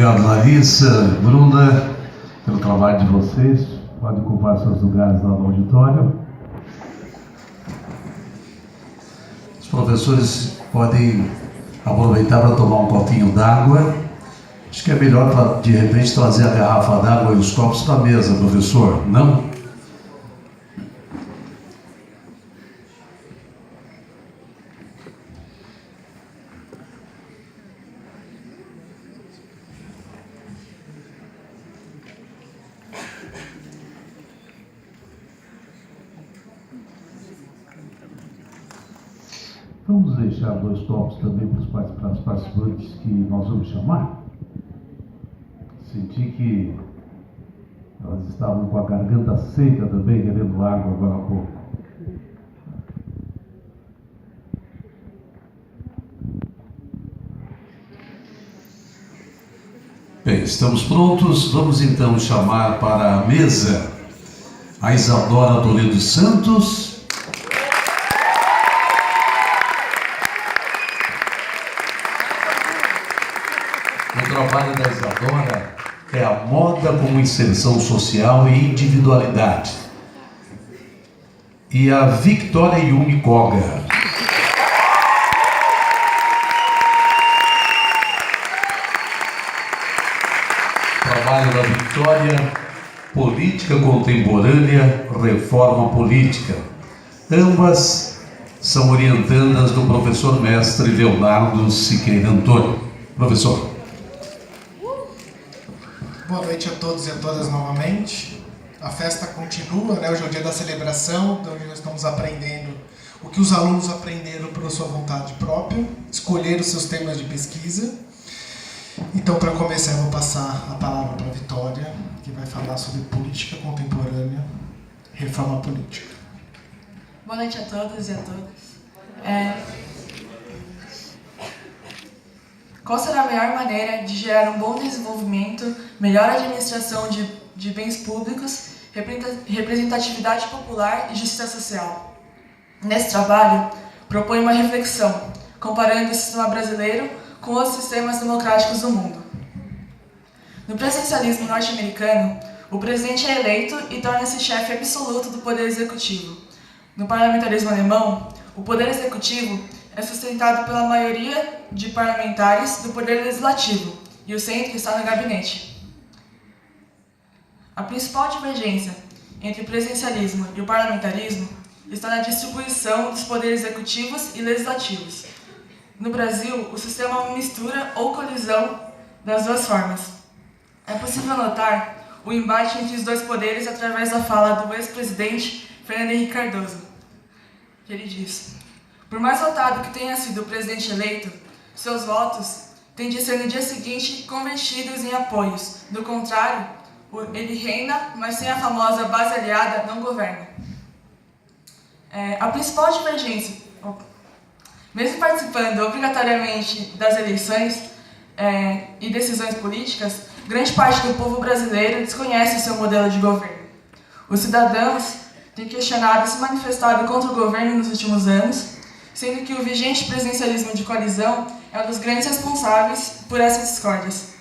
obrigado, Larissa, Bruna, pelo trabalho de vocês. Pode ocupar seus lugares lá no auditório. Os professores podem aproveitar para tomar um copinho d'água. Acho que é melhor, de repente, trazer a garrafa d'água e os copos para a mesa, professor, não? Vamos deixar 2 copos também para os participantes que nós vamos chamar. Senti que elas estavam com a garganta seca também, querendo água agora há pouco. Bem, estamos prontos. Vamos então chamar para a mesa a Isadora Toledo Santos. O trabalho da Isadora é a moda como inserção social e individualidade. E a Victoria Yumi Koga. O trabalho da Victoria, política contemporânea, reforma política. Ambas são orientandas do professor mestre Leonardo Siqueira Antônio. Professor. Boa noite a todos e a todas novamente. A festa continua, né? Hoje é o dia da celebração, onde nós estamos aprendendo o que os alunos aprenderam por sua vontade própria, escolher os seus temas de pesquisa. Então, para começar, eu vou passar a palavra para a Vitória, que vai falar sobre política contemporânea, reforma política. Boa noite a todos e a todas. Qual será a melhor maneira de gerar um bom desenvolvimento, melhor administração de bens públicos, representatividade popular e justiça social? Nesse trabalho, propõe uma reflexão, comparando o sistema brasileiro com outros sistemas democráticos do mundo. No presidencialismo norte-americano, o presidente é eleito e torna-se chefe absoluto do poder executivo. No parlamentarismo alemão, o poder executivo é sustentado pela maioria de parlamentares do poder legislativo e o centro está no gabinete. A principal divergência entre o presidencialismo e o parlamentarismo está na distribuição dos poderes executivos e legislativos. No Brasil, o sistema é uma mistura ou colisão das duas formas. É possível notar o embate entre os dois poderes através da fala do ex-presidente Fernando Henrique Cardoso, que ele diz: por mais votado que tenha sido o presidente eleito, seus votos têm de ser no dia seguinte convertidos em apoios. Do contrário, ele reina, mas sem a famosa base aliada não governa. A principal divergência, mesmo participando obrigatoriamente das eleições e decisões políticas, grande parte do povo brasileiro desconhece o seu modelo de governo. Os cidadãos têm questionado e se manifestado contra o governo nos últimos anos, sendo que o vigente presidencialismo de coalizão é um dos grandes responsáveis por essas discórdias.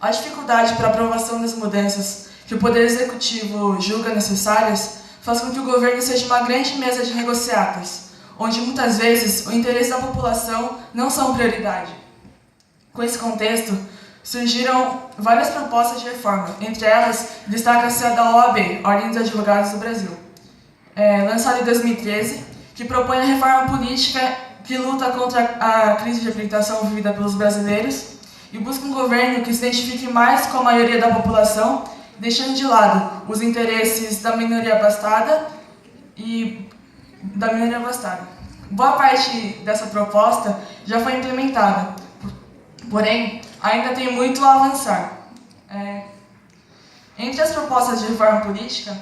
A dificuldade para a aprovação das mudanças que o Poder Executivo julga necessárias faz com que o governo seja uma grande mesa de negociatas, onde muitas vezes o interesse da população não são prioridade. Com esse contexto, surgiram várias propostas de reforma, entre elas destaca-se a da OAB, Ordem dos Advogados do Brasil, lançada em 2013, que propõe a reforma política que luta contra a crise de habilitação vivida pelos brasileiros e busca um governo que se identifique mais com a maioria da população, deixando de lado os interesses da minoria abastada Boa parte dessa proposta já foi implementada, porém, ainda tem muito a avançar. Entre as propostas de reforma política,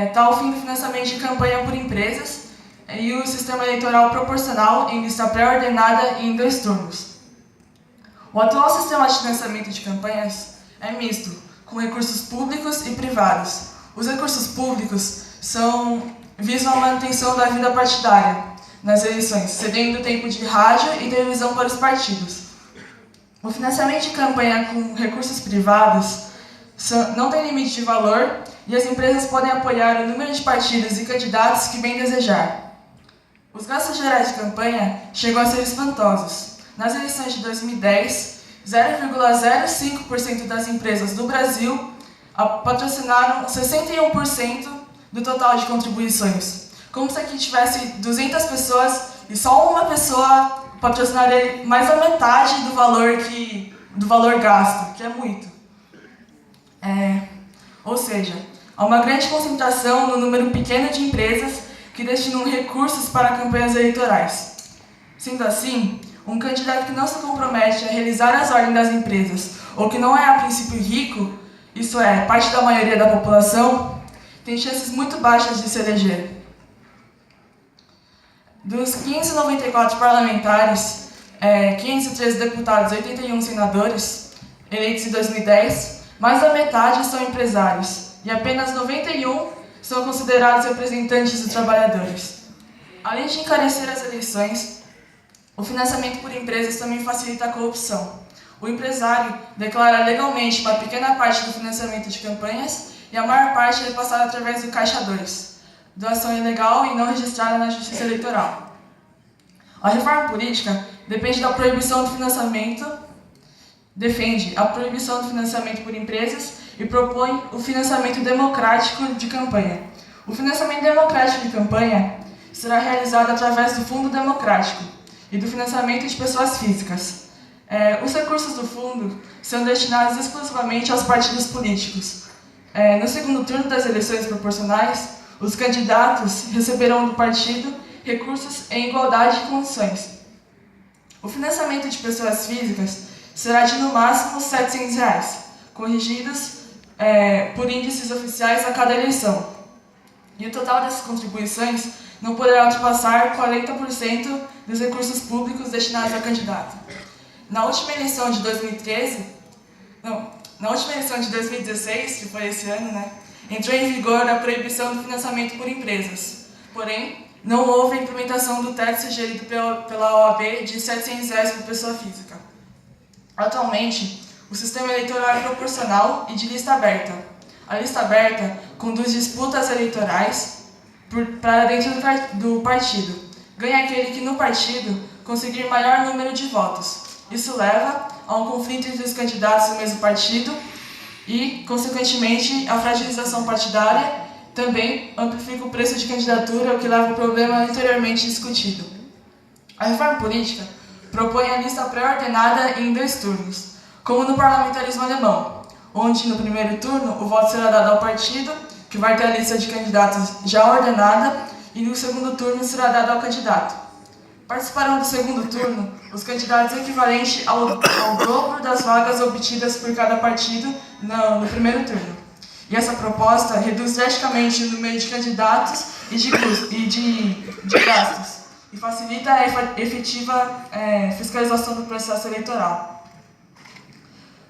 está o fim do financiamento de campanha por empresas e o sistema eleitoral proporcional em lista pré-ordenada e em 2 turnos. O atual sistema de financiamento de campanhas é misto, com recursos públicos e privados. Os recursos públicos visam a manutenção da vida partidária nas eleições, cedendo tempo de rádio e televisão para os partidos. O financiamento de campanha com recursos privados não tem limite de valor e as empresas podem apoiar o número de partidos e candidatos que bem desejar. Os gastos gerais de campanha chegam a ser espantosos. Nas eleições de 2010, 0,05% das empresas do Brasil patrocinaram 61% do total de contribuições. Como se aqui tivesse 200 pessoas e só uma pessoa patrocinaria mais da metade do valor gasto, que é muito. Ou seja, há uma grande concentração no número pequeno de empresas que destinam recursos para campanhas eleitorais. Sendo assim, um candidato que não se compromete a realizar as ordens das empresas ou que não é a princípio rico, isso é, parte da maioria da população, tem chances muito baixas de se eleger. Dos 594 parlamentares, 513 deputados e 81 senadores eleitos em 2010, mais da metade são empresários e apenas 91 são considerados representantes dos trabalhadores. Além de encarecer as eleições, o financiamento por empresas também facilita a corrupção. O empresário declara legalmente uma pequena parte do financiamento de campanhas e a maior parte é passada através do Caixa 2, doação ilegal e não registrada na Justiça Eleitoral. A reforma política defende a proibição do financiamento por empresas e propõe o financiamento democrático de campanha. O financiamento democrático de campanha será realizado através do Fundo Democrático e do financiamento de pessoas físicas. Os recursos do fundo são destinados exclusivamente aos partidos políticos. No segundo turno das eleições proporcionais, os candidatos receberão do partido recursos em igualdade de condições. O financiamento de pessoas físicas será de no máximo R$ 700, corrigidos por índices oficiais a cada eleição. E o total dessas contribuições não poderá ultrapassar 40% dos recursos públicos destinados ao candidato. Na última eleição de 2016, que foi esse ano, entrou em vigor a proibição do financiamento por empresas. Porém, não houve a implementação do teto sugerido pela OAB de R$ 700 por pessoa física. Atualmente, o sistema eleitoral é proporcional e de lista aberta. A lista aberta conduz disputas eleitorais para dentro do partido. Ganha aquele que no partido conseguir maior número de votos. Isso leva a um conflito entre os candidatos do mesmo partido e, consequentemente, a fragilização partidária também amplifica o preço de candidatura, o que leva ao problema anteriormente discutido. A reforma política propõe a lista pré-ordenada em 2 turnos, como no parlamentarismo alemão, onde no primeiro turno o voto será dado ao partido, que vai ter a lista de candidatos já ordenada, e no segundo turno será dado ao candidato. Participarão do segundo turno os candidatos equivalentes ao dobro das vagas obtidas por cada partido no primeiro turno. E essa proposta reduz drasticamente o número de candidatos e de gastos, e facilita a efetiva fiscalização do processo eleitoral.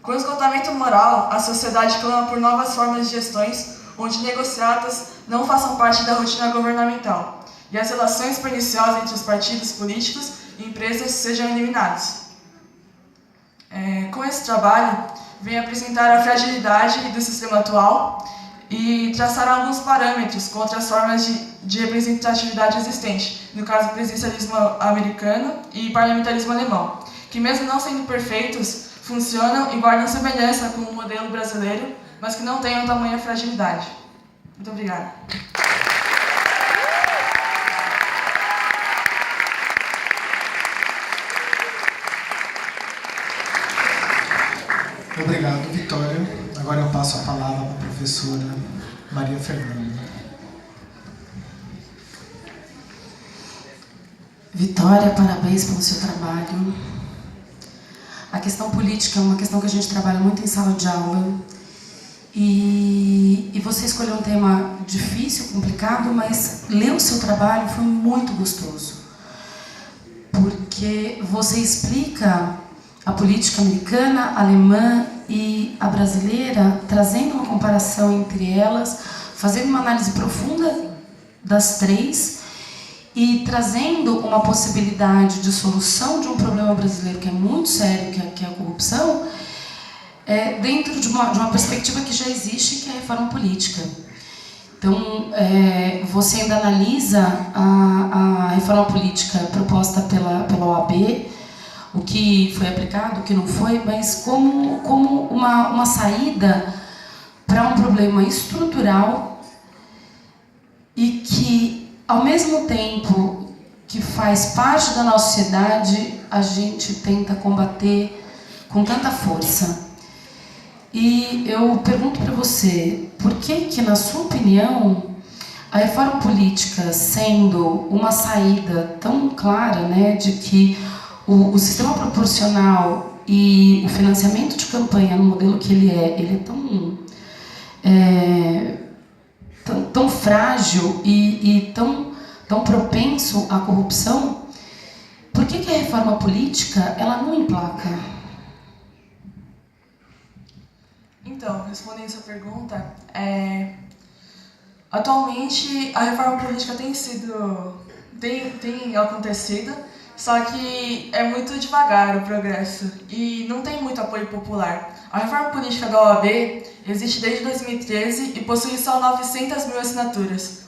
Com o esgotamento moral, a sociedade clama por novas formas de gestões, onde negociatas não façam parte da rotina governamental, e as relações perniciosas entre os partidos políticos e empresas sejam eliminadas. Com esse trabalho, vem apresentar a fragilidade do sistema atual e traçar alguns parâmetros contra as formas de representatividade existentes, no caso, presidencialismo americano e parlamentarismo alemão, que mesmo não sendo perfeitos, funcionam e guardam semelhança com o modelo brasileiro, mas que não tenham tamanha fragilidade. Muito obrigada. Obrigado, Vitória. Agora eu passo a palavra para a professora Maria Fernanda. Vitória, parabéns pelo seu trabalho. A questão política é uma questão que a gente trabalha muito em sala de aula. E você escolheu um tema difícil, complicado, mas ler o seu trabalho foi muito gostoso. Porque você explica a política americana, a alemã e a brasileira, trazendo uma comparação entre elas, fazendo uma análise profunda das 3 e trazendo uma possibilidade de solução de um problema brasileiro que é muito sério, que é a corrupção. corrupção, dentro de uma perspectiva que já existe, que é a reforma política. Então, você ainda analisa a reforma política proposta pela OAB, o que foi aplicado, o que não foi, mas como uma saída para um problema estrutural e que, ao mesmo tempo que faz parte da nossa sociedade, a gente tenta combater com tanta força. E eu pergunto para você, por que, na sua opinião, a reforma política, sendo uma saída tão clara, né, de que o sistema proporcional e o financiamento de campanha no modelo que ele é tão frágil e tão propenso à corrupção, por que a reforma política ela não emplaca? Então, respondendo essa pergunta, atualmente a reforma política tem acontecido, só que é muito devagar o progresso e não tem muito apoio popular. A reforma política da OAB existe desde 2013 e possui só 900 mil assinaturas.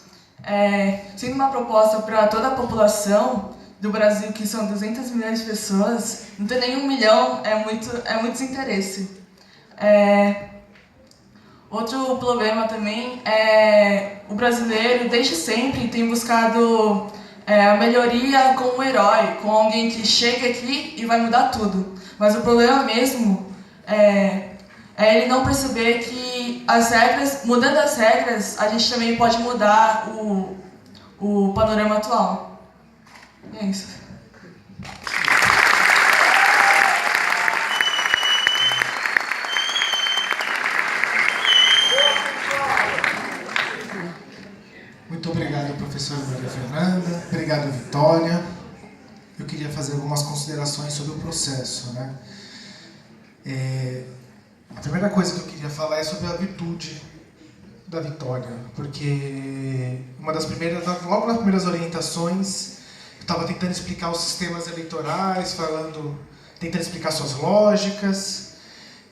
Sendo uma proposta para toda a população do Brasil, que são 200 milhões de pessoas, não ter nem 1 milhão é muito desinteresse. Outro problema também é o brasileiro, desde sempre, tem buscado a melhoria com um herói, com alguém que chega aqui e vai mudar tudo. Mas o problema mesmo é ele não perceber que mudando as regras, a gente também pode mudar o panorama atual. É isso. Muito obrigado, professora Maria Fernanda. Obrigado, Vitória. Eu queria fazer algumas considerações sobre o processo, né? A primeira coisa que eu queria falar é sobre a virtude da Vitória, porque logo nas primeiras orientações, eu estava tentando explicar os sistemas eleitorais, tentando explicar suas lógicas,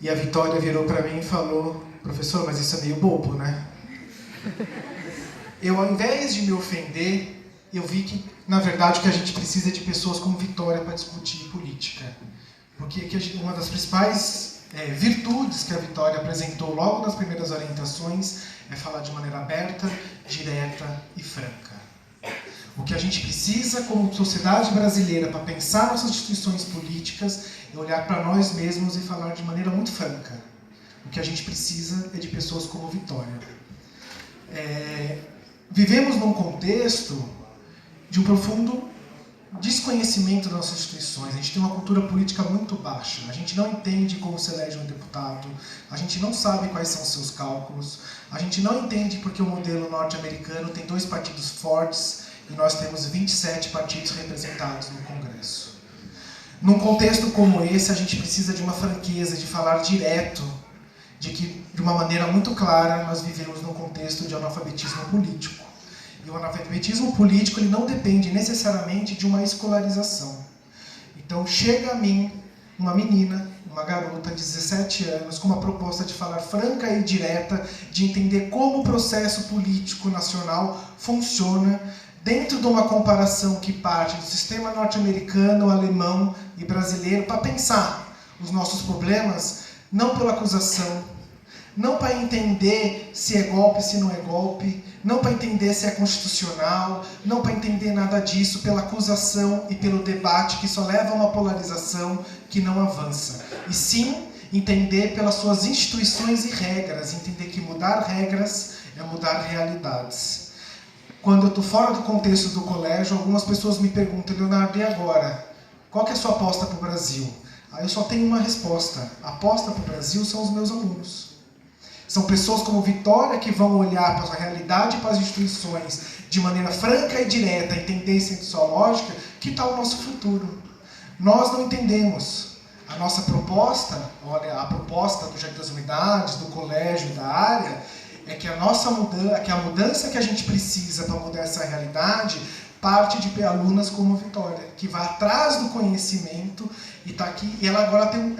e a Vitória virou para mim e falou: professor, mas isso é meio bobo, né? Eu, ao invés de me ofender, eu vi que, na verdade, que a gente precisa de pessoas como Vitória para discutir política. Porque uma das principais virtudes que a Vitória apresentou logo nas primeiras orientações é falar de maneira aberta, direta e franca. O que a gente precisa, como sociedade brasileira, para pensar nossas instituições políticas, é olhar para nós mesmos e falar de maneira muito franca. O que a gente precisa é de pessoas como Vitória. Vivemos num contexto de um profundo desconhecimento das nossas instituições. A gente tem uma cultura política muito baixa. A gente não entende como se elege um deputado. A gente não sabe quais são os seus cálculos. A gente não entende porque o modelo norte-americano tem 2 partidos fortes e nós temos 27 partidos representados no Congresso. Num contexto como esse, a gente precisa de uma franqueza, de falar direto, de que, de uma maneira muito clara, nós vivemos num contexto de analfabetismo político. E o analfabetismo político ele não depende necessariamente de uma escolarização. Então, chega a mim uma menina, uma garota de 17 anos, com uma proposta de falar franca e direta, de entender como o processo político nacional funciona, dentro de uma comparação que parte do sistema norte-americano, alemão e brasileiro, para pensar os nossos problemas, não pela acusação, não para entender se é golpe, se não é golpe, não para entender se é constitucional, não para entender nada disso, pela acusação e pelo debate que só leva a uma polarização que não avança. E sim, entender pelas suas instituições e regras, entender que mudar regras é mudar realidades. Quando eu estou fora do contexto do colégio, algumas pessoas me perguntam: Leonardo, e agora? Qual que é a sua aposta para o Brasil? Aí eu só tenho uma resposta: a aposta para o Brasil são os meus alunos. São pessoas como Vitória que vão olhar para a realidade e para as instituições de maneira franca e direta, entender sem sua lógica, que está o nosso futuro. Nós não entendemos. A nossa proposta, olha, a proposta do Jardim das Unidades, do colégio, da área, é que a mudança que a gente precisa para mudar essa realidade parte de alunas como Vitória, que vai atrás do conhecimento e está aqui. E ela agora tem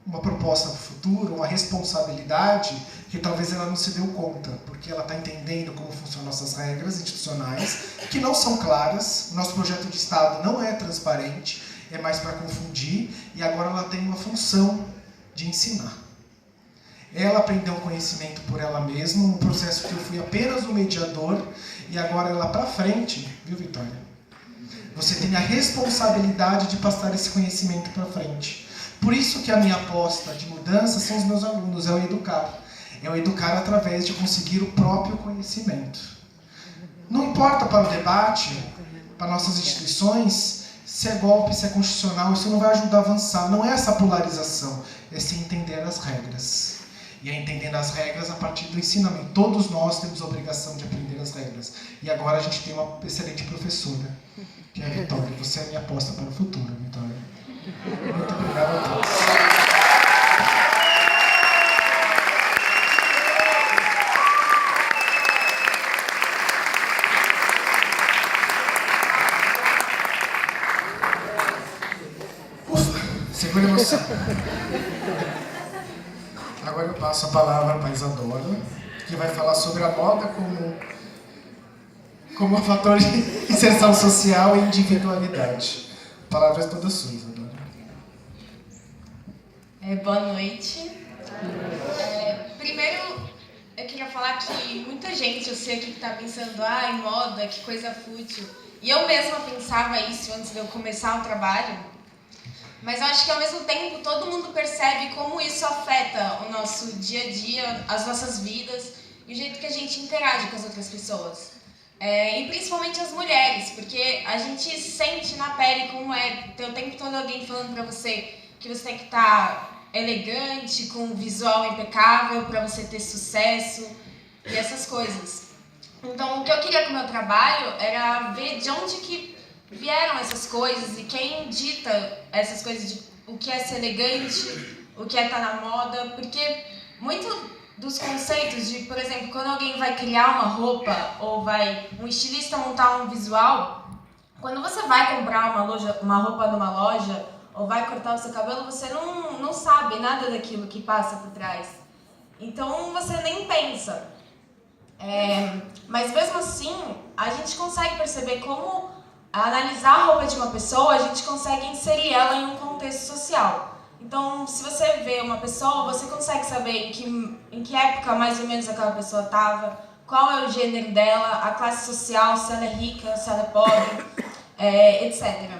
uma proposta para o futuro, uma responsabilidade que talvez ela não se deu conta, porque ela está entendendo como funcionam nossas regras institucionais, que não são claras. O nosso projeto de Estado não é transparente, é mais para confundir, e agora ela tem uma função de ensinar. Ela aprendeu o conhecimento por ela mesma, um processo que eu fui apenas o mediador, e agora ela para frente, viu, Vitória? Você tem a responsabilidade de passar esse conhecimento para frente. Por isso que a minha aposta de mudança são os meus alunos, é o educar. É o educar através de conseguir o próprio conhecimento. Não importa para o debate, para nossas instituições, se é golpe, se é constitucional, isso não vai ajudar a avançar. Não é essa polarização, é se entender as regras. E é entendendo as regras a partir do ensinamento. Todos nós temos a obrigação de aprender as regras. E agora a gente tem uma excelente professora, que é a Vitória. Você é a minha aposta para o futuro, Vitória. Muito obrigado a todos. Segura a emoção. Agora eu passo a palavra para a Isadora, que vai falar sobre a moda como um fator de inserção social e individualidade. A palavra é toda sua, Isadora. Boa noite. Primeiro, eu queria falar que muita gente, eu sei aqui que está pensando, em moda, que coisa fútil. E eu mesma pensava isso antes de eu começar o trabalho. Mas eu acho que ao mesmo tempo todo mundo percebe como isso afeta o nosso dia a dia, as nossas vidas e o jeito que a gente interage com as outras pessoas. E principalmente as mulheres, porque a gente sente na pele como é ter o tempo todo alguém falando pra você que você tem que estar elegante, com um visual impecável pra você ter sucesso e essas coisas. Então o que eu queria com o meu trabalho era ver de onde que vieram essas coisas e quem dita essas coisas de o que é ser elegante, o que é estar na moda, porque muito dos conceitos de, por exemplo, quando alguém vai criar uma roupa ou vai um estilista montar um visual, quando você vai comprar uma roupa numa loja ou vai cortar o seu cabelo, você não sabe nada daquilo que passa por trás. Então você nem pensa. Mas mesmo assim, a gente consegue perceber como analisar a roupa de uma pessoa, a gente consegue inserir ela em um contexto social. Então, se você vê uma pessoa, você consegue saber em que época mais ou menos aquela pessoa estava, qual é o gênero dela, a classe social, se ela é rica, se ela é pobre, etc.